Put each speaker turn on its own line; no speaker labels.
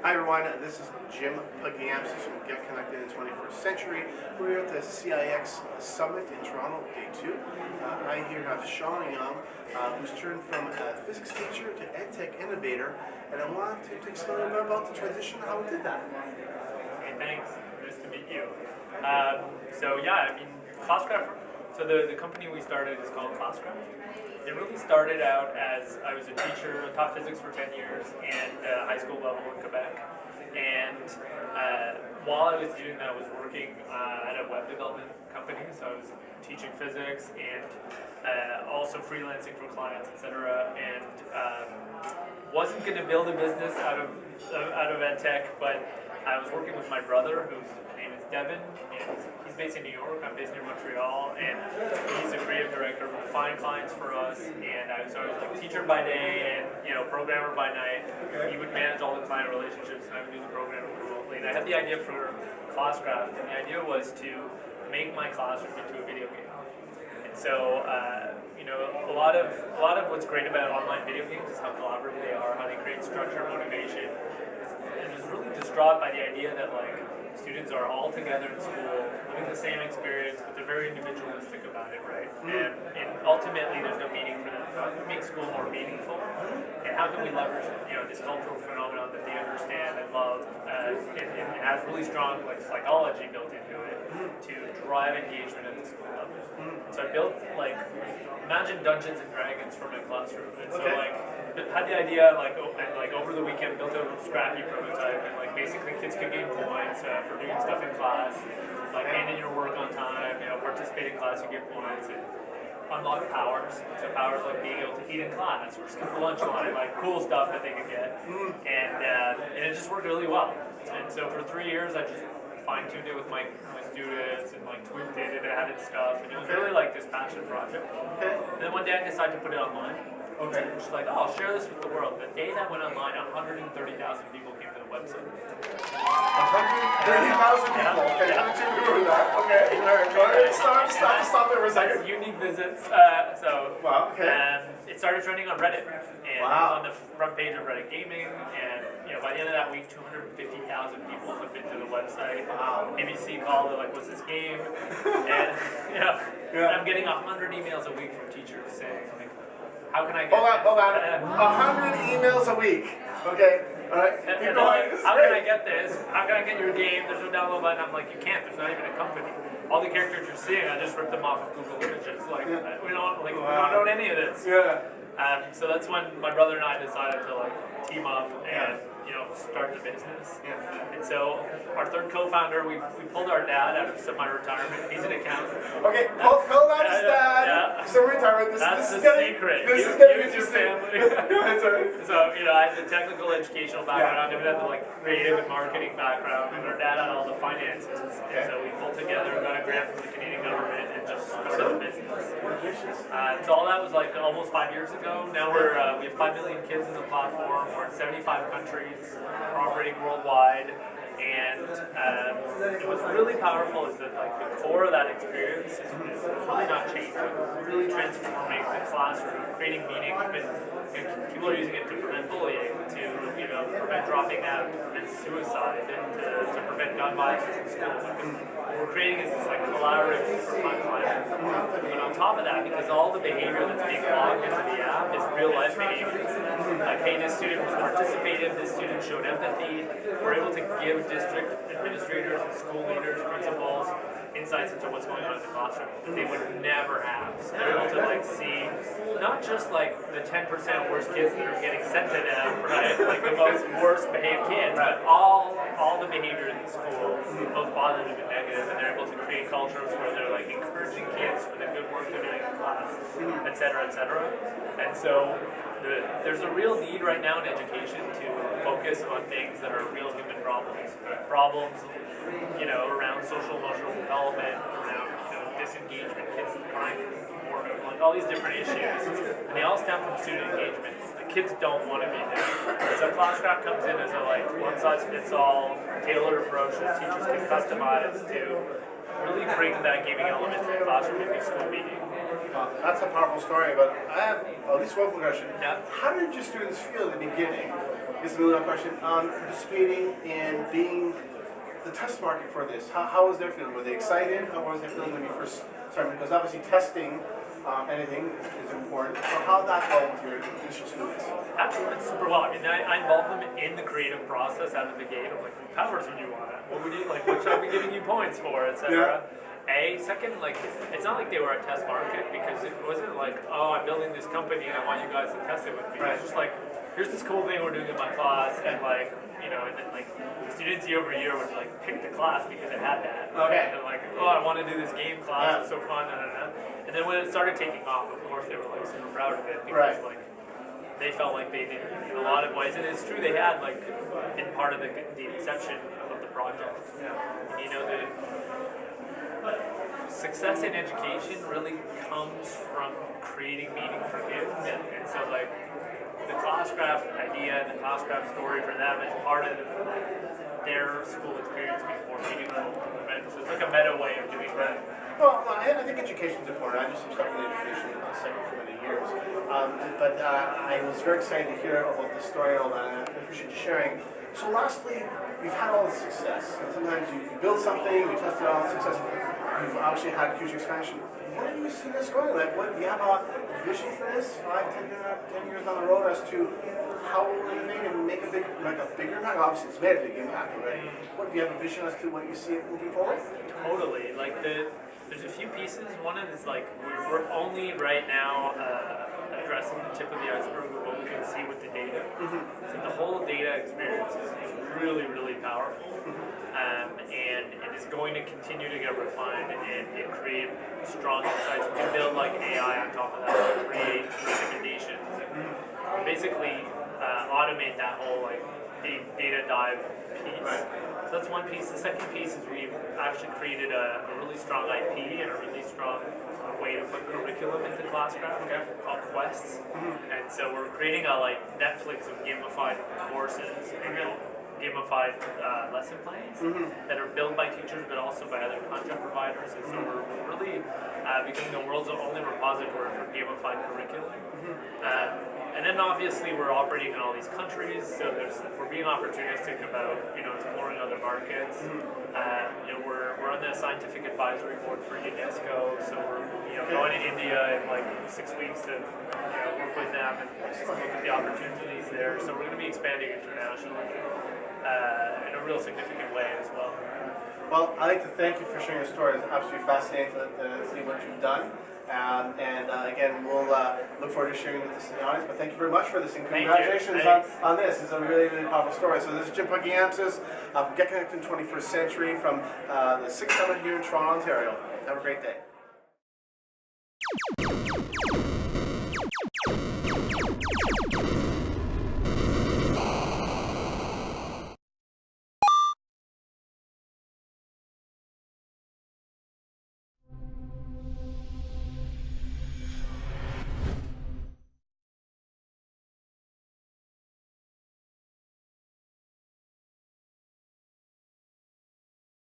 Hi everyone, this is Jim Pagiamtzis from Get Connected in the 21st Century. We're here at the CIX Summit in Toronto, day 2. I here have Shawn, who's turned from a physics teacher to EdTech innovator, and I wanted to take a little bit about the transition, how we did that.
Hey, thanks. Nice to meet you. Classcraft, so the company we started is called Classcraft. It really started out as I was a teacher, I taught physics for 10 years and high school level in Quebec. And while I was doing that, I was working at a web development company, so I was teaching physics and also freelancing for clients, etc. And wasn't going to build a business out of EdTech, but I was working with my brother, whose name is Devin, and he's based in New York, I'm based near Montreal, and he's a creative director, would find clients for us, and I was like teacher by day and programmer by night. He would manage all the client relationships, and I would do the programming remotely. And I had the idea for Classcraft, and the idea was to make my classroom into a video game. And so, a lot of what's great about online video games is how collaborative they are, how they create structure, motivation. And I was really distraught by the idea that students are all together in school, having the same experience, but they're very individualistic about it, right? And ultimately, there's no meaning for them. So how can we make school more meaningful? And how can we leverage, this cultural phenomenon that they understand and love, and has really strong psychology built into it to drive engagement at the school level. So I built imagine Dungeons and Dragons for my classroom, and so had the idea over the weekend built a scrappy prototype, and basically kids could gain points for doing stuff in class, handing your work on time, participate in class, you get points, and unlock powers. So powers like being able to eat in class or skip the lunch line, cool stuff that they could get, and it just worked really well. And so for 3 years I just fine-tuned it with my students and tweaked it and added stuff, and it was really this passion project. And then one day I decided to put it online. And just I'll share this with the world. The day that went online, 130,000 people came to the website.
130,000 people. Okay, how did you remember that? Okay, all right, go ahead. Stop there for a second.
That's unique visits.
Wow. Okay.
It started trending on Reddit, and it was on the front page of Reddit Gaming. And by the end of that week, 250,000 people had been to the website.
Wow.
ABC called it what's this game? And I'm getting 100 emails a week from teachers saying how can I get
Hold on. 100 emails a week. Okay. All right.
How can I get this? How can I get your game? There's no download button. I'm like, you can't. There's not even a company. All the characters you're seeing, I just ripped them off of Google Images. We don't know any of this.
Yeah.
So that's when my brother and I decided to team up and start the business.
Yeah.
And so our third co-founder, we pulled our dad out of semi-retirement. He's an accountant.
Okay, pull out his dad.
Yeah.
Semi-retirement.
That's
this
the
is
secret.
This is getting
use your
family.
So I had the technical educational background, and we had the creative and marketing background, and our dad had all the finances. And so we pulled together, got a grant from the Canadian government, and just started the business. So all that was almost 5 years ago. Now we have 5 million kids in the platform. We're in 75 countries. We're operating worldwide. And what's really powerful is that the core of that experience is really not changing. It's really transforming the classroom, creating meaning. People are using it to prevent bullying, to prevent dropping out, to prevent suicide, and to prevent gun violence in schools. What we're creating is this collaborative for fun climate. But on top of that, because all the behavior that's being logged into the app is real life behavior. Hey, this student was participative, this student showed empathy. We're able to give district administrators and school leaders, principals, insights into what's going on in the classroom that they would never have. So they're able to see not just the 10% worst kids that are getting sent to them, right? The most worst behaved kids, but all the behavior in the school, both positive and negative, and they're able to create cultures where they're encouraging kids for the good work they're doing in class, et cetera, et cetera. And so there's a real need right now in education to focus on things that are real human problems. Problems, around social emotional development, around disengagement, kids crying more, all these different issues, and they all stem from student engagement. The kids don't want to be there. So Classcraft comes in as a one-size-fits-all, tailored approach that teachers can customize to really bring that gaming element to the classroom in the school meeting.
That's a powerful story, but I have at least one question.
Yeah.
How did you students feel in the beginning This is a million question. Participating in being the test market for this, how was their feeling? Were they excited? How was their feeling when you first started? Because obviously testing anything is important. So how did that go with your initial students?
Absolutely, super well. I mean, I involved them in the creative process out of the gate. I'm like, what powers would you want? What would you like? What should I be giving you points for, etc. Second, like, it's not like they were a test market because it wasn't like, oh, I'm building this company and I want you guys to test it with me.
Right.
It's just like, here's this cool thing we're doing in my class, and like, and then like students year over year would like pick the class because it had that.
Okay.
And like, oh, I want to do this game class. It's so fun. And then when it started taking off, of course, they were like super proud of it because like they felt like they did in a lot of ways, and it's true they had like been part of the inception of the project.
Yeah.
The success in education really comes from creating meaning for kids, and so like the Classcraft idea and the Classcraft story for them is part of their school experience being more meaningful. So it's like a meta way of doing that.
Well, I think education is important. I do some stuff in education sector for many years. But I was very excited to hear about the story and all that, and I appreciate you sharing. So lastly, you've had all the success. And sometimes you build something, you test it out, successful. You've obviously had huge expansion. Where do you see this going? Like, do you have a vision for this 5, 10 years down the road as to how we'll innovate and make a bigger impact? Obviously, it's made a big impact already. What, do you have a vision as to what you see it moving forward?
Totally. Like there's a few pieces. One is like we're only right now addressing the tip of the iceberg of what we can see with the data. So the whole data experience is really, really powerful. And it is going to continue to get refined and create strong insights. We can build like AI on top of that to create recommendations and basically automate that whole like data dive piece.
Right.
So that's one piece. The second piece is we've actually created a really strong IP and a really strong way to put curriculum into Classcraft called Quests. And so we're creating a like Netflix of gamified courses and gamified lesson plans that are built by teachers but also by other content providers. And so we're really becoming the world's only repository for gamified curriculum. And then obviously we're operating in all these countries, so we're being opportunistic about exploring other markets. We're on the scientific advisory board for UNESCO, so we're going to India in like 6 weeks to work with them and just look at the opportunities there. So we're going to be expanding internationally in a real significant way as well.
Well, I'd like to thank you for sharing your story. It's absolutely fascinating to see what you've done. Again, we'll look forward to sharing with this in the audience. But thank you very much for this, and congratulations on this. It's a really, really powerful story. So this is Jim Pagiamtzis of Get Connected in 21st Century from the CIX Summit here in Toronto, Ontario. Have a great day.